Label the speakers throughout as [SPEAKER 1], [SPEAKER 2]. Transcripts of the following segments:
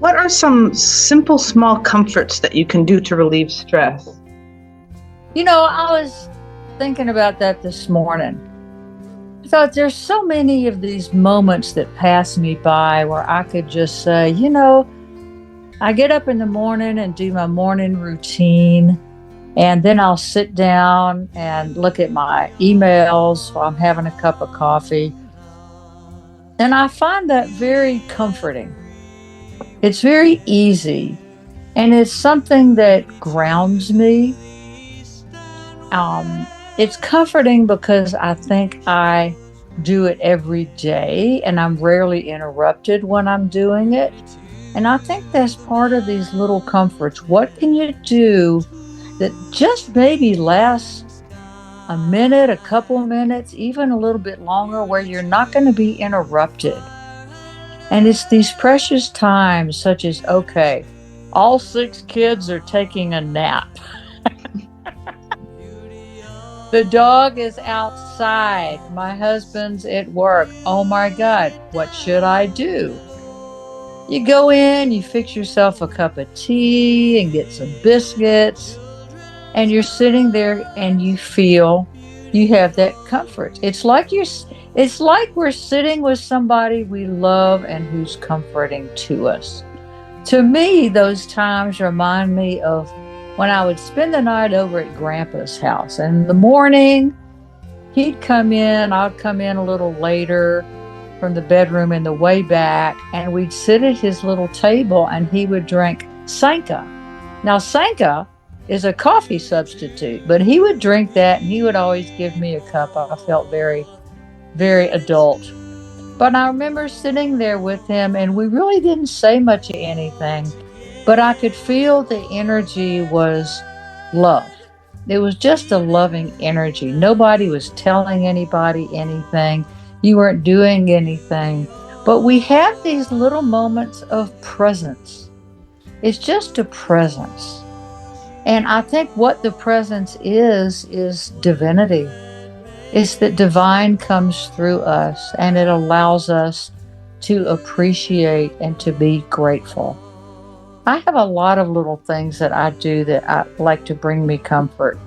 [SPEAKER 1] What are some simple, small comforts that you can do to relieve stress?
[SPEAKER 2] I was thinking about that this morning. I thought there's so many of these moments that pass me by where I could just say, I get up in the morning and do my morning routine, and then I'll sit down and look at my emails while I'm having a cup of coffee. And I find that very comforting. It's very easy, and it's something that grounds me. It's comforting because I think I do it every day and I'm rarely interrupted when I'm doing it. And I think that's part of these little comforts. What can you do that just maybe lasts a minute, a couple of minutes, even a little bit longer, where you're not going to be interrupted? And it's these precious times, such as, okay, all six kids are taking a nap. The dog is outside. My husband's at work. Oh my God, what should I do? You go in, you fix yourself a cup of tea and get some biscuits, and you're sitting there and you feel you have that comfort. It's like we're sitting with somebody we love and who's comforting to us. To me, those times remind me of when I would spend the night over at Grandpa's house. And in the morning, he'd come in, I'd come in a little later from the bedroom in the way back, and we'd sit at his little table and he would drink Sanka. Now, Sanka is a coffee substitute, but he would drink that and he would always give me a cup. I felt very, very adult. But I remember sitting there with him and we really didn't say much of anything, but I could feel the energy was love. It was just a loving energy. Nobody was telling anybody anything. You weren't doing anything. But we have these little moments of presence. It's just a presence. And I think what the presence is divinity. It's that divine comes through us and it allows us to appreciate and to be grateful. I have a lot of little things that I do that I like to bring me comfort.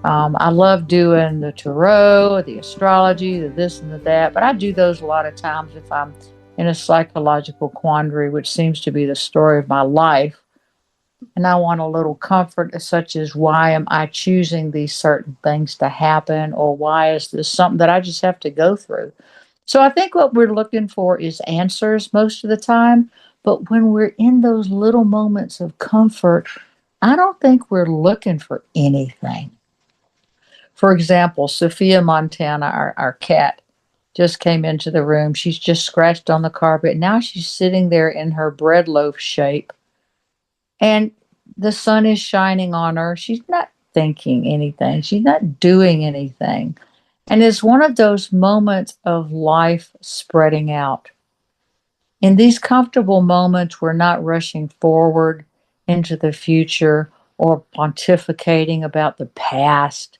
[SPEAKER 2] I love doing the tarot, the astrology, the this and the that, but I do those a lot of times if I'm in a psychological quandary, which seems to be the story of my life. And I want a little comfort, such as why am I choosing these certain things to happen, or why is this something that I just have to go through? So I think what we're looking for is answers most of the time. But when we're in those little moments of comfort, I don't think we're looking for anything. For example, Sophia Montana, our cat, just came into the room. She's just scratched on the carpet. Now she's sitting there in her bread loaf shape, and the sun is shining on her. She's not thinking anything, she's not doing anything. And it's one of those moments of life spreading out. In these comfortable moments, we're not rushing forward into the future or pontificating about the past.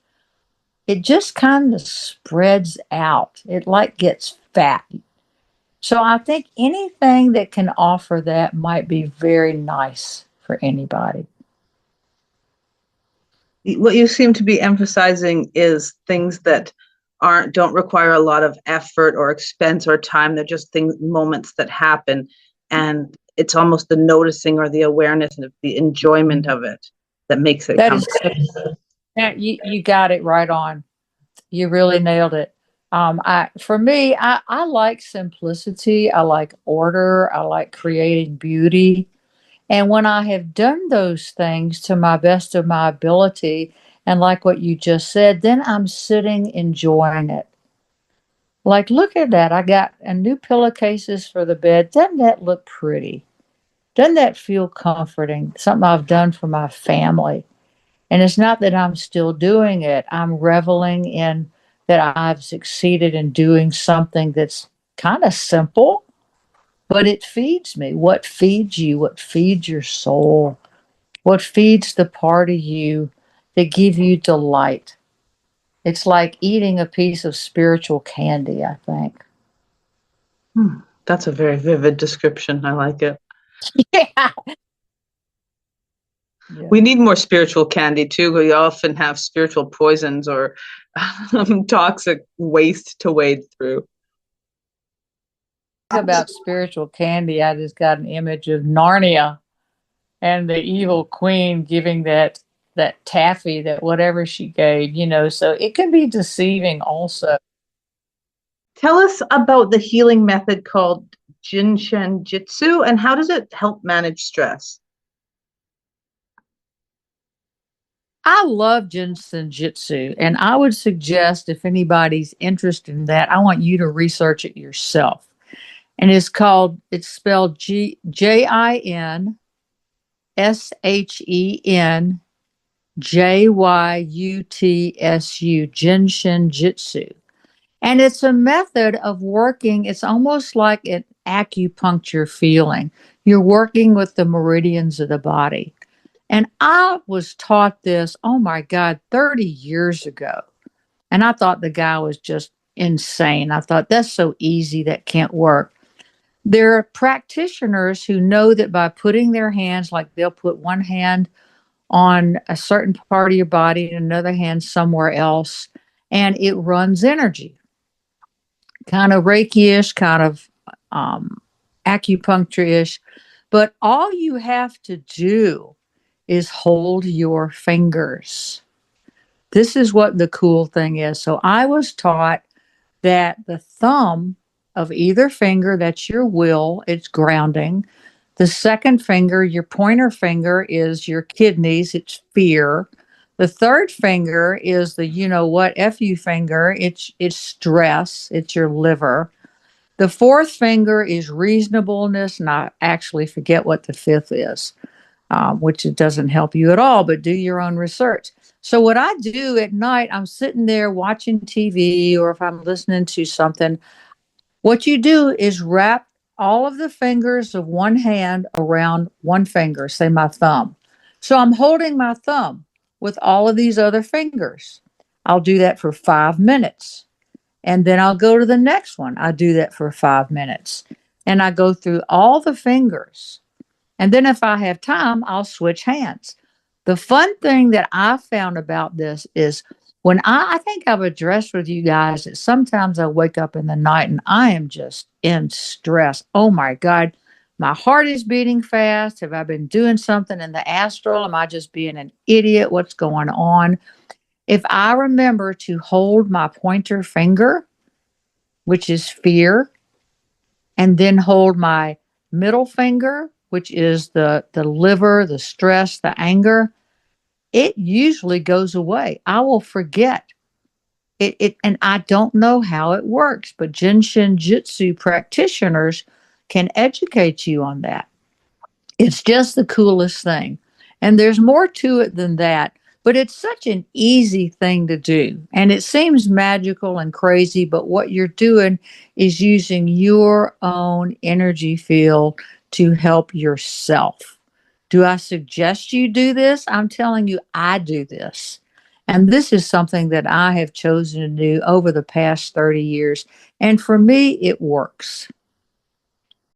[SPEAKER 2] It just kind of spreads out. It like gets fat. So I think anything that can offer that might be very nice for anybody.
[SPEAKER 1] What you seem to be emphasizing is things that don't require a lot of effort or expense or time. They're just things, moments that happen, and it's almost the noticing or the awareness of the enjoyment of it that makes it
[SPEAKER 2] That is,
[SPEAKER 1] comforting.
[SPEAKER 2] yeah, you got it right on. You really nailed it. For me, I like simplicity. I like order. I like creating beauty. And when I have done those things to my best of my ability, and like what you just said, then I'm sitting enjoying it. Like, look at that. I got a new pillowcases for the bed. Doesn't that look pretty? Doesn't that feel comforting? Something I've done for my family. And it's not that I'm still doing it. I'm reveling in that I've succeeded in doing something that's kind of simple, but it feeds me. What feeds you? What feeds your soul? What feeds the part of you that give you delight? It's like eating a piece of spiritual candy, I think.
[SPEAKER 1] That's a very vivid description. I like it.
[SPEAKER 2] Yeah. Yeah.
[SPEAKER 1] We need more spiritual candy too. We often have spiritual poisons or toxic waste to wade through.
[SPEAKER 2] About spiritual candy, I just got an image of Narnia and the evil queen giving that taffy, that whatever she gave, so it can be deceiving also.
[SPEAKER 1] Tell us about the healing method called Jinshen Jitsu and how does it help manage stress?
[SPEAKER 2] I love Ginseng Jitsu, and I would suggest if anybody's interested in that, I want you to research it yourself. And it's spelled JINSHENJYUTSU, Jinshin Jitsu. And it's a method of working, it's almost like an acupuncture feeling. You're working with the meridians of the body. And I was taught this, oh my God, 30 years ago. And I thought the guy was just insane. I thought that's so easy, that can't work. There are practitioners who know that by putting their hands, like they'll put one hand on a certain part of your body and another hand somewhere else, and it runs energy, kind of Reiki-ish, kind of acupuncture-ish. But all you have to do is hold your fingers. This is what the cool thing is. So I was taught that the thumb of either finger, that's your will, it's grounding. The second finger, your pointer finger, is your kidneys, it's fear. The third finger is the you know what F you finger, it's stress, it's your liver. The fourth finger is reasonableness, and I actually forget what the fifth is, which it doesn't help you at all, but do your own research. So, what I do at night, I'm sitting there watching TV, or if I'm listening to something, what you do is wrap all of the fingers of one hand around one finger, say my thumb. So, I'm holding my thumb with all of these other fingers. I'll do that for 5 minutes. And then I'll go to the next one. I do that for 5 minutes. And I go through all the fingers. And then if I have time, I'll switch hands. The fun thing that I found about this is when I think I've addressed with you guys that sometimes I wake up in the night and I am just in stress. Oh my God, my heart is beating fast. Have I been doing something in the astral? Am I just being an idiot? What's going on? If I remember to hold my pointer finger, which is fear, and then hold my middle finger, which is the liver, the stress, the anger, it usually goes away. I will forget it, and I don't know how it works, but Jinshin Jitsu practitioners can educate you on that. It's just the coolest thing. And there's more to it than that, but it's such an easy thing to do. And it seems magical and crazy, but what you're doing is using your own energy field to help yourself. Do I suggest you do this? I'm telling you, I do this. And this is something that I have chosen to do over the past 30 years. And for me, it works.